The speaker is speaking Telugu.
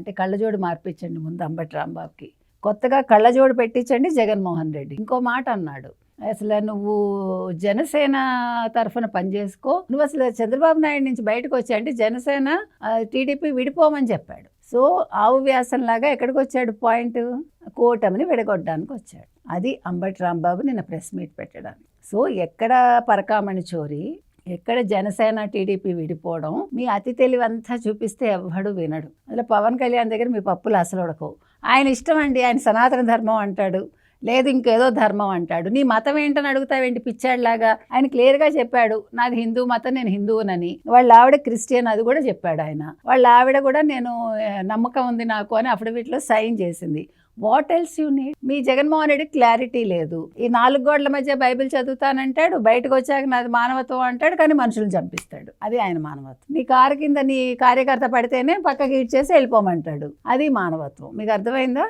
అంటే కళ్ళజోడు మార్పించండి ముందు అంబటి రాంబాబుకి, కొత్తగా కళ్ళజోడు పెట్టించండి జగన్మోహన్ రెడ్డి. ఇంకో మాట అన్నాడు, అసలు నువ్వు జనసేన తరఫున పనిచేసుకో, నువ్వు అసలు చంద్రబాబు నాయుడు నుంచి బయటకు వచ్చా అంటే జనసేన టీడీపీ విడిపోమని చెప్పాడు. సో ఆవు వ్యాసంలాగా ఎక్కడికి వచ్చాడు, పాయింట్ కూటమిని విడగొట్టడానికి వచ్చాడు. అది అంబటి రాంబాబు నిన్న ప్రెస్ మీట్ పెట్టడానికి. సో ఎక్కడ పరకామణి చోరీ, ఎక్కడ జనసేన టీడీపీ విడిపోవడం, మీ అతి తెలివంతా చూపిస్తే ఎవ్వడు వినడు. అసలు పవన్ కళ్యాణ్ దగ్గర మీ పప్పులు అసలు ఉడకవు. ఆయన ఇష్టం అండి, ఆయన సనాతన ధర్మం అంటాడు, లేదు ఇంకేదో ధర్మం అంటాడు. నీ మతం ఏంటని అడుగుతావేంటి పిచ్చాడిలాగా? ఆయన క్లియర్గా చెప్పాడు, నాది హిందూ మతం, నేను హిందువునని. వాళ్ళ ఆవిడ క్రిస్టియన్, అది కూడా చెప్పాడు ఆయన. వాళ్ళ ఆవిడ కూడా నేను నమ్మకం ఉంది నాకు అని అఫిడవిట్లో సైన్ చేసింది. What else you need? Me Jaganmohan Reddy clarity లేదు. ఈ 4 గోడల మధ్య బైబిల్ చదువుతానంటాడు, బయటకు వచ్చాక నాది మానవత్వం అంటాడు, కానీ మనుషులు చంపిస్తాడు. అది ఆయన మానవత్వం. నీ కారు కింద నీ కార్యకర్త పడితేనే పక్కకి ఇచ్చేసి వెళ్ళిపోమంటాడు, అది మానవత్వం. మీకు అర్థమైందా?